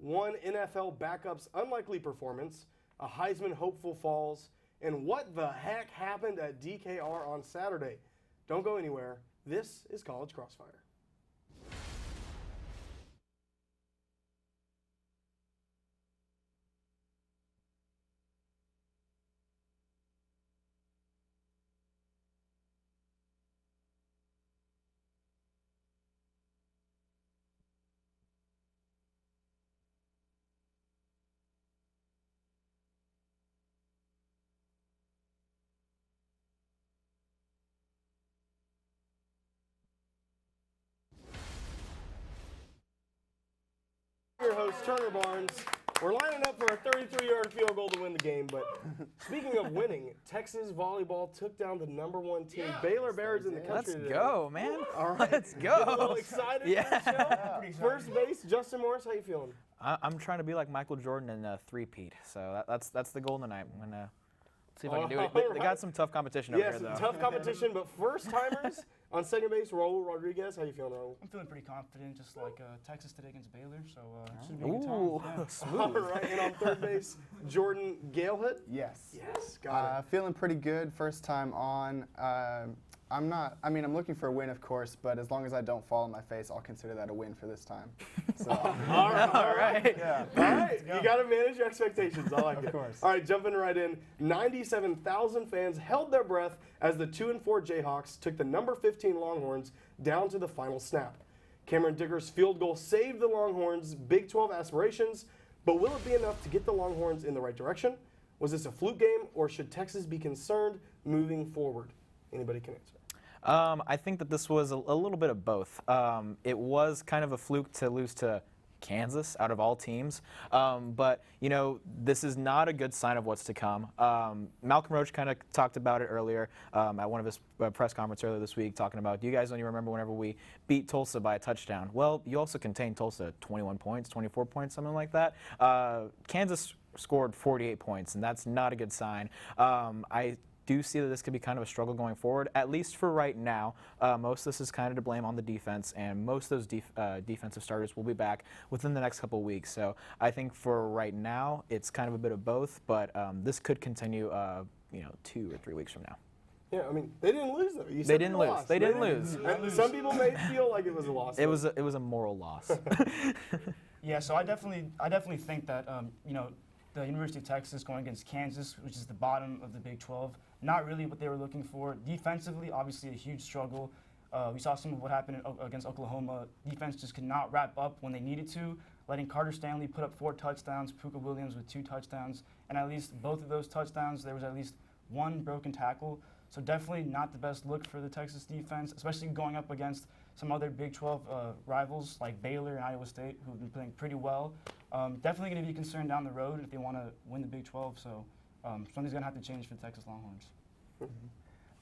one NFL backup's unlikely performance, a Heisman hopeful falls, and what the heck happened at DKR on Saturday? Don't go anywhere. This is College Crossfire. Your host, Turner Barnes. We're lining up for a 33-yard field goal to win the game, but speaking of winning, Texas volleyball took down the #1 team, Baylor Bears, in the country today. Let's go, man. All right. Let's Get a little go. excited for the show? First base, Justin Morris, how you feeling? I'm trying to be like Michael Jordan and three-peat, so that's the goal tonight. I'm going to see if I can do it. They got some tough competition over here, though. Yes, tough competition, but first-timers on second base, Rahul Rodriguez. How you feeling, Rahul? I'm feeling pretty confident, just like Texas today against Baylor, so it should be a good time. Yeah. Smooth. All right, and on third base, Jordan Galehood. Yes. Yes, got it. Feeling pretty good. First time on. I'm looking for a win, of course, but as long as I don't fall on my face, I'll consider that a win for this time. So. All right. Yeah. All right, you got to manage your expectations. I like it. Of course. All right, jumping right in. 97,000 fans held their breath as the 2-4 Jayhawks took the number 15 Longhorns down to the final snap. Cameron Dicker's field goal saved the Longhorns' Big 12 aspirations, but will it be enough to get the Longhorns in the right direction? Was this a fluke game, or should Texas be concerned moving forward? Anybody can answer. I think that this was a little bit of both. It was kind of a fluke to lose to Kansas out of all teams, but this is not a good sign of what's to come. Malcolm Roach kind of talked about it earlier at one of his press conferences earlier this week, talking about, do you guys only remember whenever we beat Tulsa by a touchdown? Well, you also contained Tulsa 21 points, 24 points, something like that. Kansas scored 48 points, and that's not a good sign. I do see that this could be kind of a struggle going forward, at least for right now. Most of this is kind of to blame on the defense, and most of those defensive starters will be back within the next couple of weeks. So I think for right now, it's kind of a bit of both, but this could continue 2 or 3 weeks from now. Yeah, I mean, they didn't lose, though. They didn't lose. They didn't lose. And some people may feel like it was a loss. It was a moral loss. Yeah, so I definitely think that the University of Texas going against Kansas, which is the bottom of the Big 12, not really what they were looking for. Defensively, obviously a huge struggle. We saw some of what happened against Oklahoma. Defense just could not wrap up when they needed to, letting Carter Stanley put up 4 touchdowns, Puka Williams with 2 touchdowns, and at least both of those touchdowns, there was at least 1 broken tackle. So definitely not the best look for the Texas defense, especially going up against some other Big 12 rivals like Baylor and Iowa State, who've been playing pretty well. Definitely going to be concerned down the road if they want to win the Big 12. So something's going to have to change for the Texas Longhorns.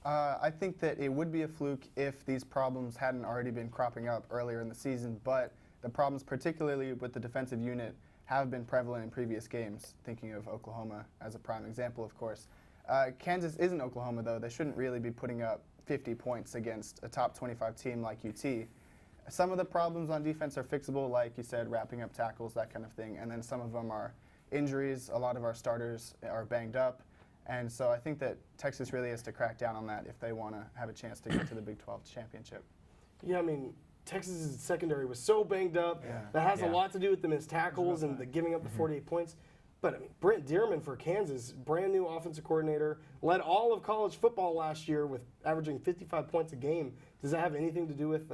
I think that it would be a fluke if these problems hadn't already been cropping up earlier in the season, but the problems, particularly with the defensive unit, have been prevalent in previous games, thinking of Oklahoma as a prime example, of course. Kansas isn't Oklahoma, though. They shouldn't really be putting up 50 points against a top 25 team like UT. Some of the problems on defense are fixable, like you said, wrapping up tackles, that kind of thing, and then some of them are injuries. A lot of our starters are banged up, and so I think that Texas really has to crack down on that if they want to have a chance to get to the Big 12 championship. Yeah, I mean, Texas's secondary was so banged up. Yeah. That has a lot to do with the missed tackles and the giving up the 48 points. But, I mean, Brent Dearman for Kansas, brand new offensive coordinator, led all of college football last year with averaging 55 points a game. Does that have anything to do with,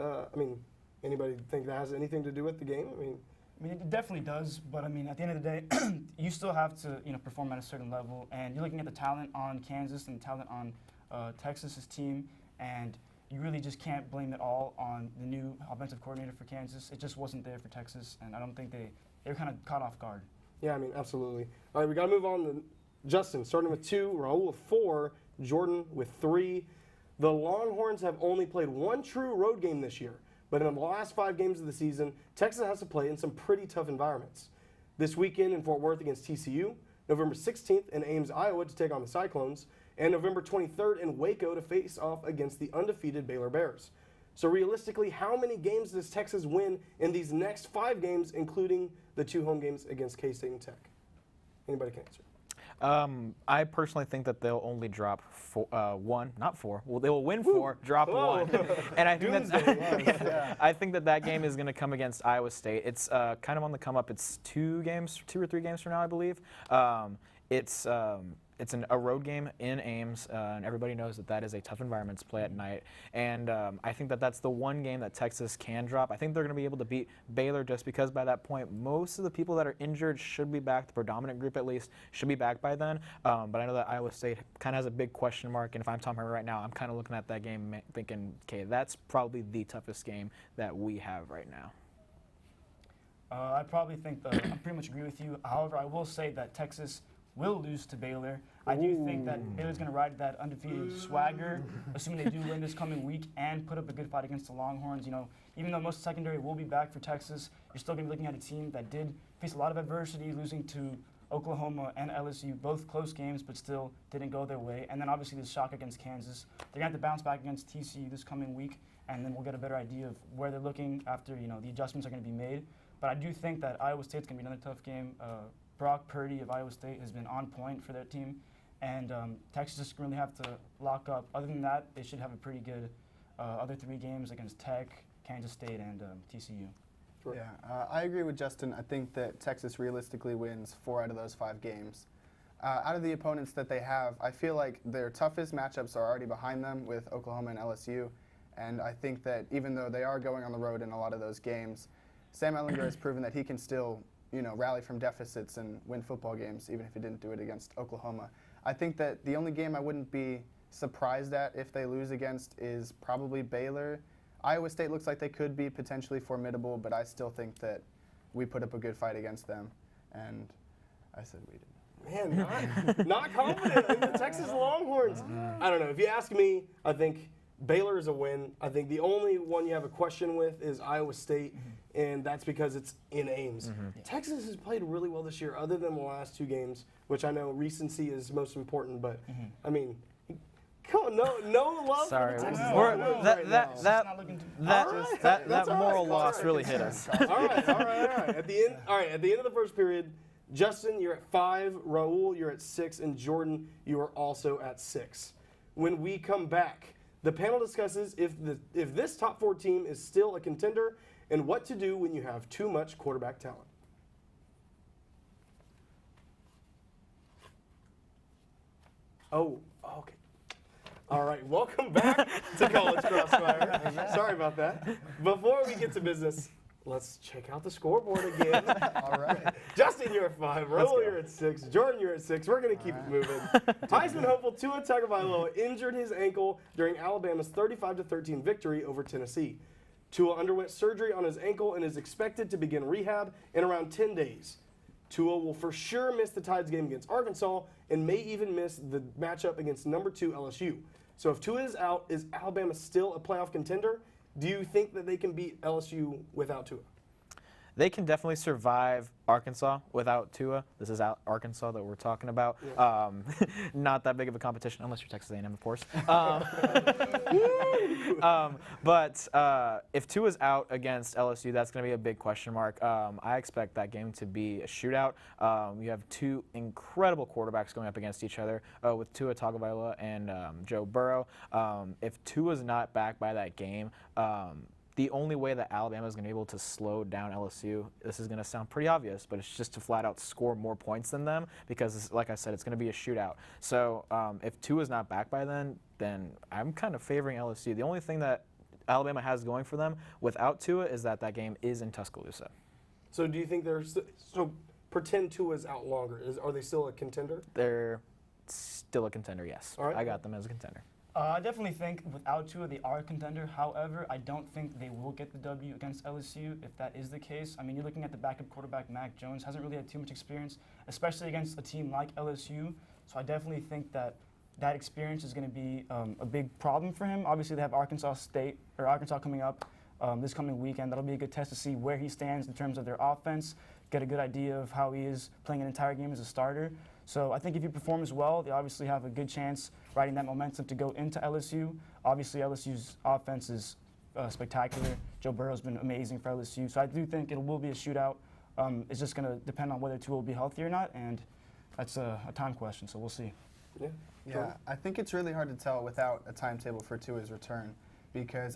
anybody think that has anything to do with the game? I mean, it definitely does, but I mean, at the end of the day, you still have to, perform at a certain level, and you're looking at the talent on Kansas and the talent on Texas's team, and you really just can't blame it all on the new offensive coordinator for Kansas. It just wasn't there for Texas, and I don't think they were kind of caught off guard. Yeah, I mean, absolutely. All right, we got to move on to Justin, starting with 2, Rahul with 4, Jordan with 3. The Longhorns have only played 1 true road game this year, but in the last 5 games of the season, Texas has to play in some pretty tough environments. This weekend in Fort Worth against TCU, November 16th in Ames, Iowa to take on the Cyclones, and November 23rd in Waco to face off against the undefeated Baylor Bears. So realistically, how many games does Texas win in these next 5 games, including the 2 home games against K-State and Tech? Anybody can answer. I personally think that they'll only drop 1, not 4. Well, they will win 4, drop Whoa. 1, and I think Doomsday. I think that game is going to come against Iowa State. It's kind of on the come up. It's 2 or 3 games from now, I believe. It's a road game in Ames, and everybody knows that is a tough environment to play at night. And I think that's the one game that Texas can drop. I think they're going to be able to beat Baylor just because by that point, most of the people that are injured should be back, the predominant group at least, should be back by then. But I know that Iowa State kind of has a big question mark, and if I'm Tom Herman right now, I'm kind of looking at that game thinking, okay, that's probably the toughest game that we have right now. I probably think I pretty much agree with you. However, I will say that Texas will lose to Baylor. I do think that Baylor's going to ride that undefeated swagger, assuming they do win this coming week and put up a good fight against the Longhorns. You know, even though most secondary will be back for Texas, you're still going to be looking at a team that did face a lot of adversity, losing to Oklahoma and LSU, both close games, but still didn't go their way. And then obviously the shock against Kansas. They're going to have to bounce back against TCU this coming week, and then we'll get a better idea of where they're looking after, the adjustments are going to be made. But I do think that Iowa State's going to be another tough game. Brock Purdy of Iowa State has been on point for their team, and Texas just really have to lock up. Other than that, they should have a pretty good other 3 games against Tech, Kansas State, and TCU. Sure. Yeah, I agree with Justin. I think that Texas realistically wins 4 out of those 5 games. Out of the opponents that they have, I feel like their toughest matchups are already behind them with Oklahoma and LSU, and I think that even though they are going on the road in a lot of those games, Sam Ehlinger has proven that he can still rally from deficits and win football games, even if he didn't do it against Oklahoma. I think that the only game I wouldn't be surprised at if they lose against is probably Baylor. Iowa State looks like they could be potentially formidable, but I still think that we put up a good fight against them, and I said we did. Man, not confident in the Texas Longhorns. I don't know. If you ask me, I think Baylor is a win. I think the only one you have a question with is Iowa State, and that's because it's in Ames. Texas has played really well this year, other than the last 2 games, which I know recency is most important, but I mean, come on, no love Sorry, for the Texas we're- Longhorns that- right that- now. that- Not looking too That That's all right. moral That's loss all right. really hit us. All right. At the end of the first period, Justin, you're at 5. Rahul, you're at 6, and Jordan, you are also at 6. When we come back, the panel discusses if this top 4 team is still a contender and what to do when you have too much quarterback talent. Oh, okay. All right, welcome back to College Crossfire. Sorry about that. Before we get to business, let's check out the scoreboard again. All right. Justin, you're at 5. Rahul, you're at 6. Jordan, you're at 6. We're going to keep it moving. Heisman hopeful Tua Tagovailoa injured his ankle during Alabama's 35-13 victory over Tennessee. Tua underwent surgery on his ankle and is expected to begin rehab in around 10 days. Tua will for sure miss the Tides game against Arkansas and may even miss the matchup against number 2 LSU. So if Tua is out, is Alabama still a playoff contender? Do you think that they can beat LSU without Tua? They can definitely survive Arkansas without Tua. This is Arkansas that we're talking about. Yeah. Not that big of a competition, unless you're Texas A&M, of course. But if Tua's out against LSU, that's going to be a big question mark. I expect that game to be a shootout. You have 2 incredible quarterbacks going up against each other with Tua Tagovailoa and Joe Burrow. If Tua's not back by that game, the only way that Alabama is going to be able to slow down LSU, this is going to sound pretty obvious, but it's just to flat out score more points than them because, like I said, it's going to be a shootout. So if Tua's not back by then I'm kind of favoring LSU. The only thing that Alabama has going for them without Tua is that game is in Tuscaloosa. So do you think so pretend Tua's out longer. Are they still a contender? They're still a contender, yes. All right. I got them as a contender. I definitely think without Tua, they are a contender. However, I don't think they will get the W against LSU if that is the case. I mean, you're looking at the backup quarterback, Mac Jones, hasn't really had too much experience, especially against a team like LSU. So I definitely think that experience is going to be a big problem for him. Obviously, they have Arkansas coming up this coming weekend. That'll be a good test to see where he stands in terms of their offense, get a good idea of how he is playing an entire game as a starter. So I think if he performs well, they obviously have a good chance riding that momentum to go into LSU. Obviously, LSU's offense is spectacular. Joe Burrow's been amazing for LSU. So I do think it will be a shootout. It's just going to depend on whether Tua will be healthy or not, and that's a time question, so we'll see. Yeah, I think it's really hard to tell without a timetable for Tua's return, because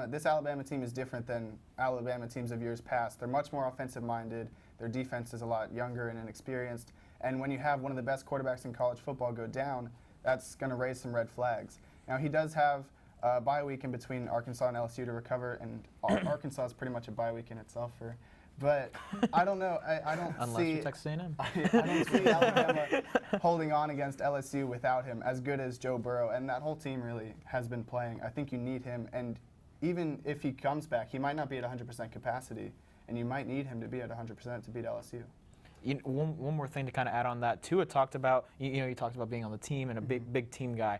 this Alabama team is different than Alabama teams of years past. They're much more offensive-minded. Their defense is a lot younger and inexperienced. And when you have one of the best quarterbacks in college football go down, that's going to raise some red flags. Now, he does have a bye week in between Arkansas and LSU to recover, and Arkansas is pretty much a bye week in itself. But I don't know. I don't Unless see. you're Texas A&M. I don't see Alabama holding on against LSU without him, as good as Joe Burrow. And that whole team really has been playing. I think you need him. And even if he comes back, he might not be at 100% capacity. And you might need him to be at 100% to beat LSU. One more thing to kind of add on that. Tua talked about, he talked about being on the team and a big team guy.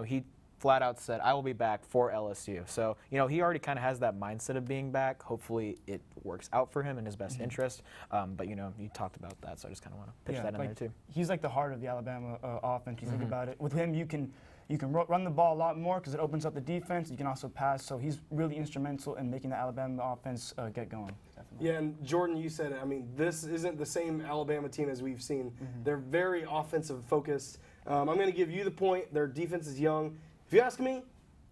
He flat out said, I will be back for LSU. So, he already kind of has that mindset of being back. Hopefully it works out for him in his best interest. But, you talked about that, so I just kind of want to pitch that in there too. He's like the heart of the Alabama offense. You think about it. With him, you can run the ball a lot more because it opens up the defense. You can also pass. So he's really instrumental in making the Alabama offense get going. Definitely. Yeah, and Jordan, you said it. I mean, this isn't the same Alabama team as we've seen. They're very offensive focused. I'm going to give you the point. Their defense is young. If you ask me,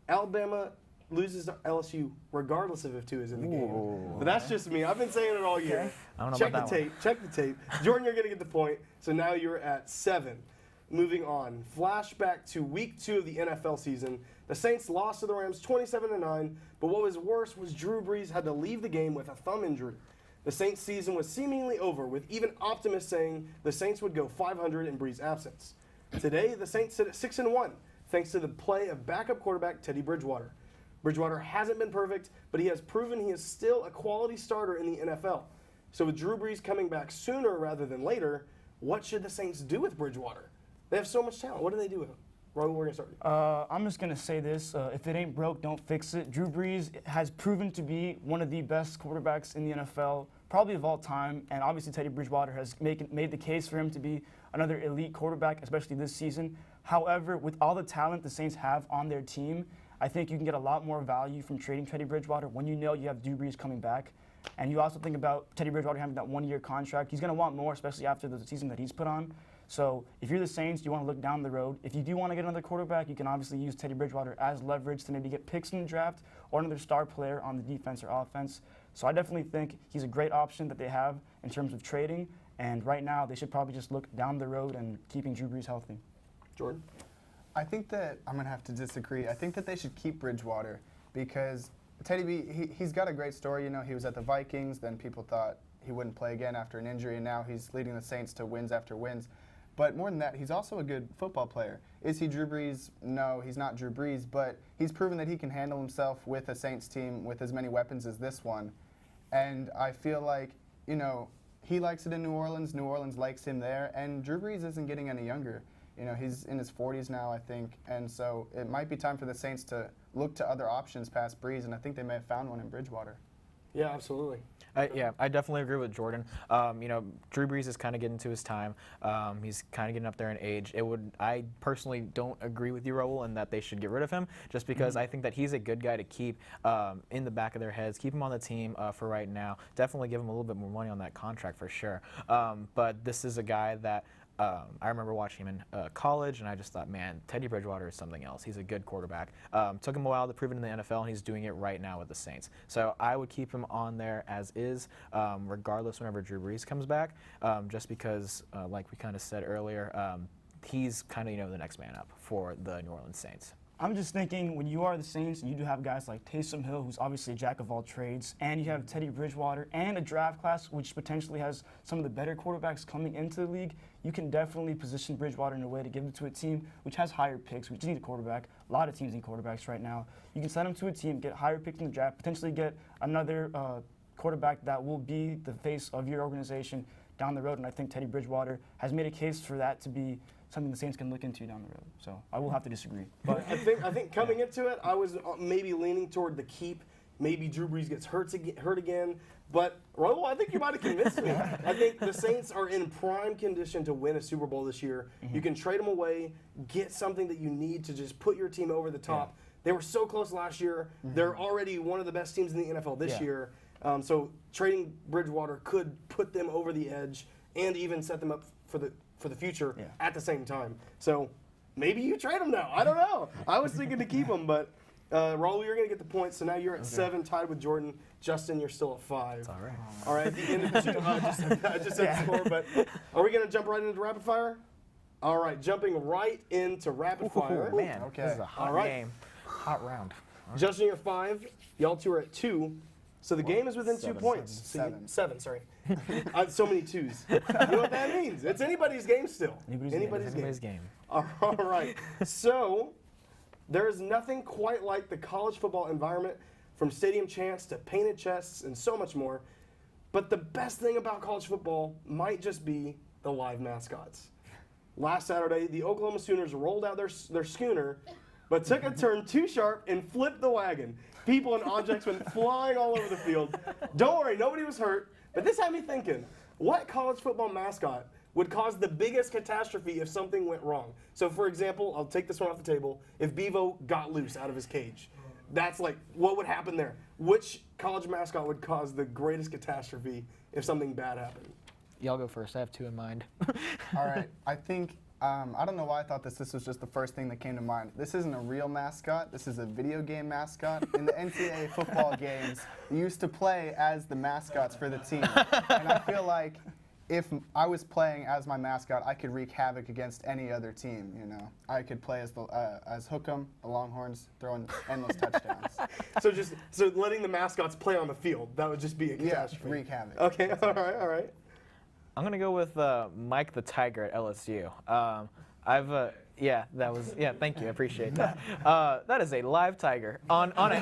Alabama loses to LSU regardless of if Tua is in the game. But that's just me. I've been saying it all year. I don't know Check about the that tape. Check the tape. Jordan, you're going to get the point. So now you're at 7. Moving on. Flashback to week 2 of the NFL season. The Saints lost to the Rams 27-9, but what was worse was Drew Brees had to leave the game with a thumb injury. The Saints season was seemingly over, with even optimists saying the Saints would go 500 in Brees' absence. Today, the Saints sit at 6-1, thanks to the play of backup quarterback Teddy Bridgewater. Bridgewater hasn't been perfect, but he has proven he is still a quality starter in the NFL. So with Drew Brees coming back sooner rather than later, what should the Saints do with Bridgewater? They have so much talent. What do they do with him? Rahul, we're going to start with you. I'm just going to say this. If it ain't broke, don't fix it. Drew Brees has proven to be one of the best quarterbacks in the NFL, probably of all time. And obviously Teddy Bridgewater has made the case for him to be another elite quarterback, especially this season. However, with all the talent the Saints have on their team, I think you can get a lot more value from trading Teddy Bridgewater when you know you have Drew Brees coming back. And you also think about Teddy Bridgewater having that 1-year contract. He's going to want more, especially after the season that he's put on. So if you're the Saints, you want to look down the road. If you do want to get another quarterback, you can obviously use Teddy Bridgewater as leverage to maybe get picks in the draft or another star player on the defense or offense. So I definitely think he's a great option that they have in terms of trading. And right now, they should probably just look down the road and keeping Drew Brees healthy. Jordan? I think that I'm going to have to disagree. I think that they should keep Bridgewater because Teddy B, he's got a great story. He was at the Vikings. Then people thought he wouldn't play again after an injury, and now he's leading the Saints to wins after wins. But more than that, he's also a good football player. Is he Drew Brees? No, he's not Drew Brees, but he's proven that he can handle himself with a Saints team with as many weapons as this one. And I feel like, he likes it in New Orleans. New Orleans likes him there. And Drew Brees isn't getting any younger. He's in his 40s now, I think. And so it might be time for the Saints to look to other options past Brees, and I think they may have found one in Bridgewater. Yeah, absolutely. I definitely agree with Jordan. Drew Brees is kind of getting to his time. He's kind of getting up there in age. I personally don't agree with you, Rahul, in that they should get rid of him, just because I think that he's a good guy to keep in the back of their heads, keep him on the team for right now. Definitely give him a little bit more money on that contract for sure. But this is a guy that I remember watching him in college, and I just thought, man, Teddy Bridgewater is something else. He's a good quarterback. Took him a while to prove it in the NFL, and he's doing it right now with the Saints. So I would keep him on there as is, regardless whenever Drew Brees comes back, just because, like we kind of said earlier, he's kind of, the next man up for the New Orleans Saints. I'm just thinking, when you are the Saints and you do have guys like Taysom Hill, who's obviously a jack of all trades, and you have Teddy Bridgewater and a draft class which potentially has some of the better quarterbacks coming into the league, you can definitely position Bridgewater in a way to give it to a team which has higher picks, which need a quarterback. A lot of teams need quarterbacks right now. You can send him to a team, get higher picks in the draft, potentially get another quarterback that will be the face of your organization down the road, and I think Teddy Bridgewater has made a case for that to be something the Saints can look into down the road. So I will have to disagree. But I think coming into it, I was maybe leaning toward the keep. Maybe Drew Brees gets hurt again. But, Rahul, I think you might have convinced me. I think the Saints are in prime condition to win a Super Bowl this year. You can trade them away, get something that you need to just put your team over the top. They were so close last year. They're already one of the best teams in the NFL this Yeah. year. So trading Bridgewater could put them over the edge and even set them up for the future at the same time. So maybe you trade them now. I don't know. I was thinking to keep them, but Rahul, you're going to get the points. So now you're at 7, tied with Jordan. Justin, you're still at 5. It's all right. All right, at the end of the I just said the score, but are we going to jump right into rapid fire? All right, jumping right into rapid fire. Man, Okay. this is a hot All right. game. Hot round. Justin, you're 5. Y'all 2 are at 2. So the game is within 2 points. Seven. 7, sorry. I have so many 2s. You know what that means? It's anybody's game still. Anybody's game. All right. So there is nothing quite like the college football environment, from stadium chants to painted chests and so much more. But the best thing about college football might just be the live mascots. Last Saturday, the Oklahoma Sooners rolled out their schooner, but took a turn too sharp and flipped the wagon. People and objects went flying all over the field. Don't worry, nobody was hurt, but this had me thinking, what college football mascot would cause the biggest catastrophe if something went wrong? So for example, I'll take this one off the table, if Bevo got loose out of his cage. That's like, what would happen there? Which college mascot would cause the greatest catastrophe if something bad happened? Y'all go first. I have 2 in mind. All right. I think, I don't know why I thought this was just the first thing that came to mind. This isn't a real mascot. This is a video game mascot. In the NCAA football games, you used to play as the mascots for the team. And I feel like if I was playing as my mascot, I could wreak havoc against any other team, you know. I could play as Hookem, the Longhorns, throwing endless touchdowns. So letting the mascots play on the field, that would just be a Yeah, catastrophe. wreak havoc. Okay, all right. I'm going to go with Mike the Tiger at LSU. Thank you. I appreciate that. That is a live tiger on a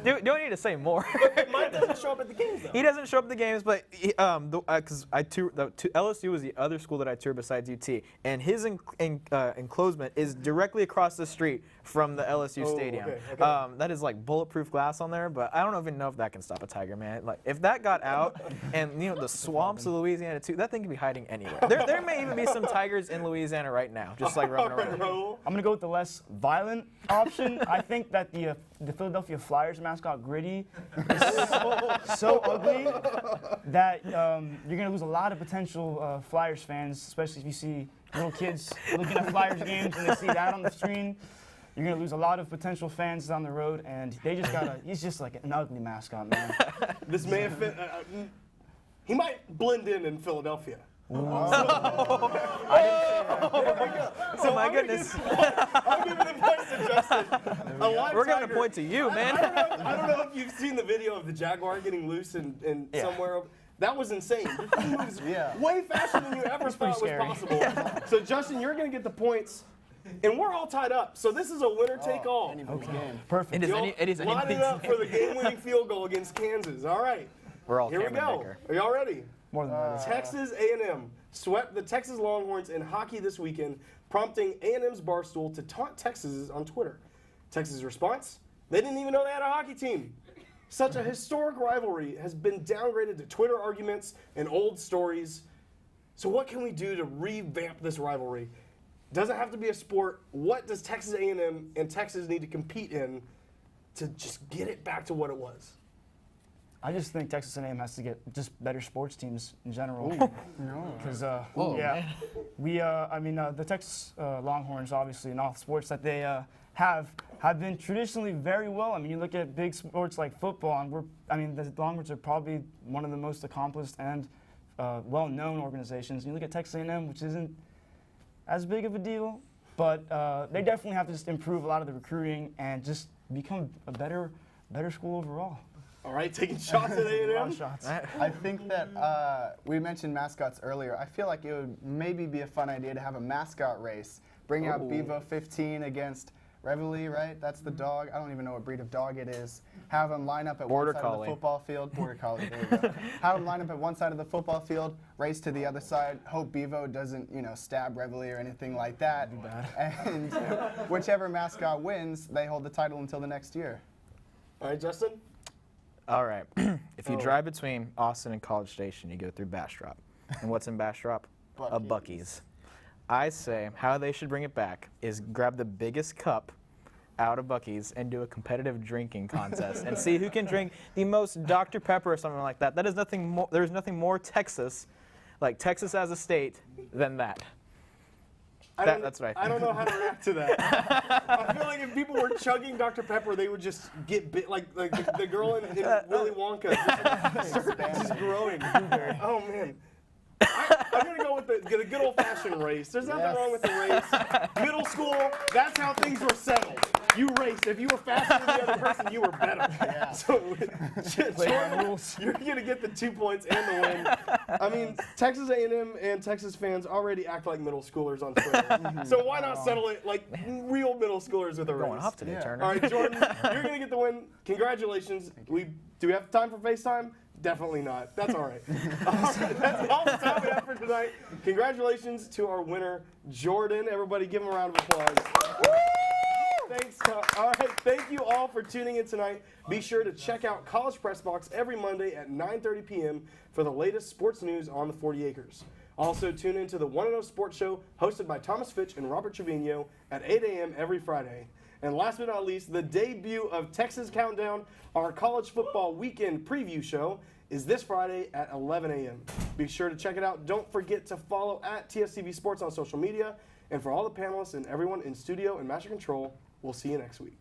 do I need to say more? Mike doesn't show up at the games, though. He doesn't show up at the games, but because LSU was the other school that I toured besides UT, and his enclosement is directly across the street from the LSU stadium. okay. That is like bulletproof glass on there, but I don't even know if that can stop a tiger, man. Like if that got out, and the swamps of Louisiana too, that thing could be hiding anywhere. There may even be some tigers in Louisiana right now, just like roaming around. Rahul. I'm gonna go with the less violent option. I think that the Philadelphia Flyers mascot Gritty is so ugly that you're gonna lose a lot of potential Flyers fans, especially if you see little kids looking at Flyers games and they see that on the screen. You're gonna lose a lot of potential fans down the road, and he's just like an ugly mascot, man. This may have fit. He might blend in Philadelphia. Oh my goodness. I'm giving the points to Justin. We're giving a point to you, man. I don't know if you've seen the video of the Jaguar getting loose in somewhere. That was insane. The thing moves way faster than you ever thought was possible. So Justin, you're going to get the points. And we're all tied up. So this is a winner-take-all. Anybody's game. Perfect. It is Line it up for the game-winning field goal against Kansas. All right. We're all Here we Cameron go. Baker. Are y'all ready? More than that. Texas A&M swept the Texas Longhorns in hockey this weekend, prompting A&M's Barstool to taunt Texas on Twitter. Texas' response? They didn't even know they had a hockey team. Such a historic rivalry has been downgraded to Twitter arguments and old stories. So what can we do to revamp this rivalry? Doesn't have to be a sport. What does Texas A&M and Texas need to compete in to just get it back to what it was? I just think Texas A&M has to get just better sports teams in general. Because the Texas Longhorns, obviously, in all sports that they have been traditionally very well. I mean, you look at big sports like football, and the Longhorns are probably one of the most accomplished and well-known organizations. You look at Texas A&M, which isn't as big of a deal, but they definitely have to just improve a lot of the recruiting and just become a better school overall. All right, taking shots at A lot A&M. of shots. I think that we mentioned mascots earlier. I feel like it would maybe be a fun idea to have a mascot race. Bring out Bevo 15 against Reveille, right? That's the dog. I don't even know what breed of dog it is. Have them line up at Border one side Collie. of the football field. Border Collie, there you go. Have them line up at one side of the football field, race to the other side. Hope Bevo doesn't, stab Reveille or anything like that. And whichever mascot wins, they hold the title until the next year. All right, Justin? All right. If you drive between Austin and College Station, you go through Bastrop. And what's in Bastrop? A Buc-ee's. I say how they should bring it back is grab the biggest cup, out of Buc-ee's and do a competitive drinking contest and see who can drink the most Dr. Pepper or something like that. That is nothing more. There's nothing more Texas, like Texas as a state, than that. That's right. I don't know how to react to that. I feel like if people were chugging Dr. Pepper, they would just get bit, like the girl in Willy Wonka, just growing. Oh man. I'm gonna go with the good old-fashioned race. There's nothing wrong with the race. Middle school, that's how things were settled. You raced. If you were faster than the other person, you were better. Yeah. So, Jordan, you're gonna get the 2 points and the win. I mean, Texas A&M and Texas fans already act like middle schoolers on Twitter. So why not settle it like real middle schoolers with a race? Going off today, Turner. All right, Jordan, you're gonna get the win. Congratulations. Do we have time for FaceTime? Definitely not. That's all right. All right, that's all the time we have for tonight. Congratulations to our winner, Jordan. Everybody give him a round of applause. Thanks. All right, thank you all for tuning in tonight. Be sure to check out College Press Box every Monday at 9:30 p.m. for the latest sports news on the 40 Acres. Also, tune in to the 1-0 Sports Show hosted by Thomas Fitch and Robert Trevino at 8 a.m. every Friday. And last but not least, the debut of Texas Countdown, our college football weekend preview show, is this Friday at 11 a.m. Be sure to check it out. Don't forget to follow at TSTV Sports on social media. And for all the panelists and everyone in studio and Master Control, we'll see you next week.